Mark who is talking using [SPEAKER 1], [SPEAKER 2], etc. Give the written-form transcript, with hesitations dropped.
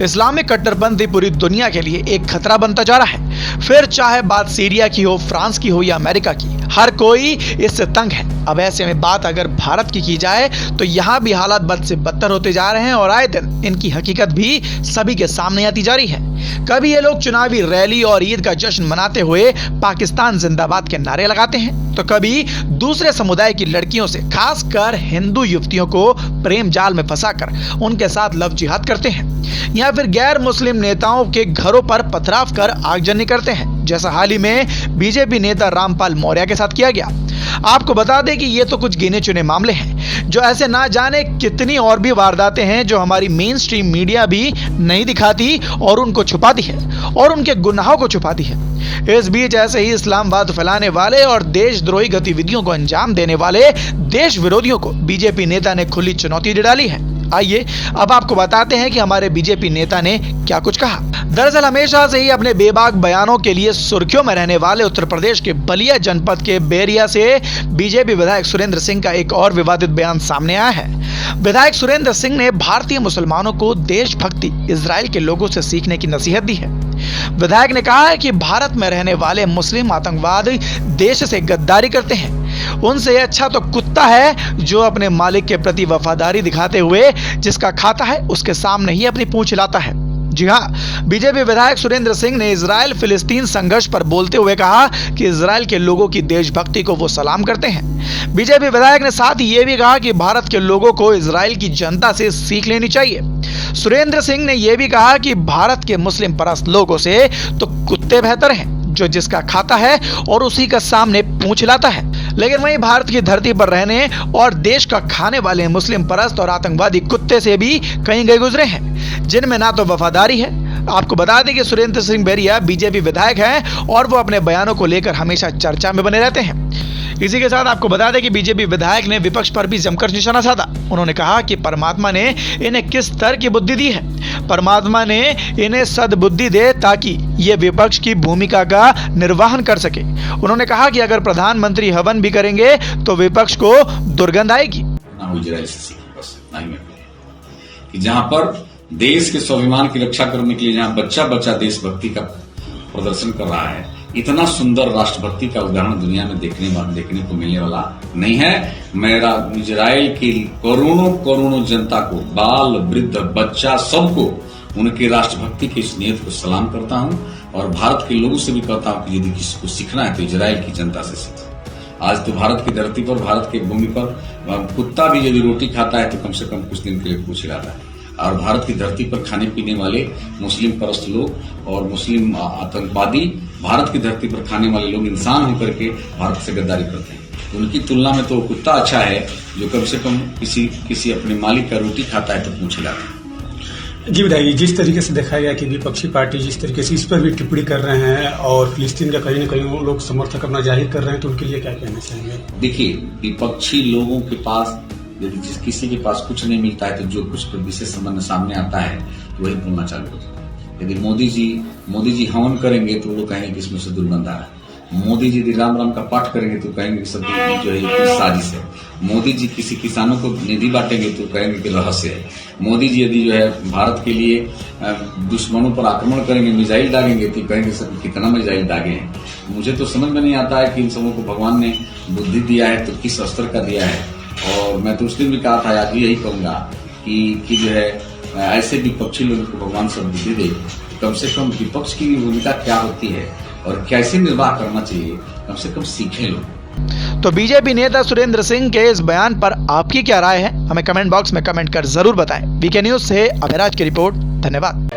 [SPEAKER 1] Islamic कट्टरपंथी पूरी दुनिया के लिए एक खतरा बनता जा रहा है। फिर चाहे बात सीरिया की हो, फ्रांस की हो या अमेरिका की, हर कोई इससे तंग है। अब ऐसे में बात अगर भारत की जाए तो यहाँ भी हालात बद से बदतर होते जा रहे हैं और आए दिन इनकी हकीकत भी सभी के सामने आती जा रही है। कभी ये लोग चुनावी रैली और ईद का जश्न मनाते हुए पाकिस्तान जिंदाबाद के नारे लगाते हैं, तो कभी दूसरे समुदाय की लड़कियों से, खासकर हिंदू युवतियों को प्रेम जाल में फंसाकर उनके साथ लव जिहाद करते हैं, या फिर गैर मुस्लिम नेताओं के घरों पर पथराव कर आगजनी करते हैं, जैसा हाल ही में बीजेपी नेता रामपाल मौर्य के साथ किया गया। आपको बता दें कि ये तो कुछ गिने चुने मामले हैं, जो ऐसे ना जाने कितनी और भी वारदातें हैं जो हमारी मेन स्ट्रीम मीडिया भी नहीं दिखाती और उनको छुपाती है और उनके गुनाहों को छुपाती है। इस बीच ऐसे ही इस्लामवाद फैलाने वाले और देशद्रोही गतिविधियों को अंजाम देने वाले देश विरोधियों को बीजेपी नेता ने खुली चुनौती दे डाली है। आइए अब आपको बताते हैं कि हमारे बीजेपी नेता ने क्या कुछ कहा। दरअसल हमेशा से ही अपने बेबाक बयानों के लिए सुर्खियों में रहने वाले उत्तर प्रदेश के बलिया जनपद के बैरिया से बीजेपी विधायक सुरेंद्र सिंह का एक और विवादित बयान सामने आया है। विधायक सुरेंद्र सिंह ने भारतीय मुसलमानों को देशभक्ति इजराइल के लोगों से सीखने की नसीहत दी है। विधायक ने कहा है कि भारत में रहने वाले मुस्लिम आतंकवाद देश से गद्दारी करते हैं। उनसे अच्छा तो कुत्ता है जो अपने मालिक के प्रति वफादारी दिखाते हुए जिसका खाता है उसके सामने ही अपनी पूंछ हिलाता है। जी हाँ, बीजेपी विधायक सुरेंद्र सिंह ने इजराइल फिलिस्तीन संघर्ष पर बोलते हुए कहा कि इजराइल के लोगों की देशभक्ति को वो सलाम करते हैं। बीजेपी विधायक ने साथ ही ये भी कहा कि भारत के लोगों को इजराइल की जनता से सीख लेनी चाहिए। सुरेंद्र सिंह ने यह भी कहा कि भारत के मुस्लिम परस्त लोगों से तो कुत्ते बेहतर हैं, जो जिसका खाता है और उसी का सामने पूंछ हिलाता है। लेकिन वहीं भारत की धरती पर रहने और देश का खाने वाले मुस्लिम परस्त और आतंकवादी कुत्ते से भी कहीं गए गुजरे हैं, जिनमें ना तो वफादारी है। आपको बता दें कि सुरेंद्र सिंह बैरिया बीजेपी विधायक हैं और वो अपने बयानों को लेकर हमेशा चर्चा में बने रहते हैं। इसी के साथ आपको बता दें कि बीजेपी विधायक ने विपक्ष पर भी जमकर निशाना साधा। उन्होंने कहा कि परमात्मा ने इन्हें किस तरह की बुद्धि दी है। परमात्मा ने इन्हें सद्बुद्धि दे ताकि ये विपक्ष की भूमिका का निर्वहन कर सके। उन्होंने कहा कि अगर प्रधानमंत्री हवन भी करेंगे तो विपक्ष को दुर्गंध आएगी।
[SPEAKER 2] कि जहां पर देश के स्वाभिमान की रक्षा करने के लिए जहां बच्चा बच्चा देशभक्ति का प्रदर्शन कर रहा है, इतना सुंदर राष्ट्रभक्ति का उदाहरण दुनिया में देखने को मिलने वाला नहीं है। मेरा इजराइल की करोड़ों जनता को, बाल वृद्ध बच्चा सबको उनके राष्ट्रभक्ति की इस नीयत को सलाम करता हूं और भारत के लोगों से भी कहता हूं कि यदि किसी को सीखना है तो इजराइल की जनता से सीखे। आज तो भारत की धरती पर, भारत की भूमि पर कुत्ता भी यदि रोटी खाता है तो कम से कम कुछ दिन के लिए पूछ हिलाता है। और भारत की धरती पर खाने पीने वाले मुस्लिम परस्त लोग और मुस्लिम आतंकवादी भारत की धरती पर खाने वाले लोग इंसान होकर के भारत से गद्दारी करते हैं। तो उनकी तुलना में तो कुत्ता अच्छा है जो कम से कम किसी अपने मालिक का रोटी खाता है तो पूछ हिलाता है।
[SPEAKER 3] जी बताइए, जिस तरीके से देखा गया कि विपक्षी पार्टी जिस तरीके से इस पर भी टिप्पणी कर रहे हैं और फिलिस्तीन का कहीं न कहीं वो लोग समर्थन अपना जाहिर कर रहे हैं, तो उनके लिए क्या कहना चाहेंगे?
[SPEAKER 2] देखिए, विपक्षी लोगों के पास यदि किसी के पास कुछ नहीं मिलता है तो जो कुछ विशेष संबंध सामने आता है तो वही बोलना चालू होता है। यदि मोदी जी हवन करेंगे तो लोग कहेंगे कि इसमें से दुर्गंध आ रहा है। मोदी जी यदि राम राम का पाठ करेंगे तो कहेंगे कि सब जो है साजिश है। मोदी जी किसी किसानों को निधि बांटेंगे तो कहेंगे कि रहस्य है। मोदी जी यदि जो है भारत के लिए दुश्मनों पर आक्रमण करेंगे, मिसाइल दागेंगे तो कहेंगे सब कितना मिसाइल दागे हैं। मुझे तो समझ में नहीं आता है कि इन सबों को भगवान ने बुद्धि दिया है तो किस स्तर का दिया है। और मैं तो उस दिन भी कहा था, आज भी यही कहूंगा कि जो है ऐसे विपक्षी लोगों को भगवान सब बुद्धि दे, कम से कम विपक्ष की भूमिका क्या होती है और कैसे निर्वाह करना चाहिए कम से कम सीखें लोग।
[SPEAKER 1] तो बीजेपी नेता सुरेंद्र सिंह के इस बयान पर आपकी क्या राय है, हमें कमेंट बॉक्स में कमेंट कर जरूर बताएं। वीके न्यूज से अभिराज की रिपोर्ट। धन्यवाद।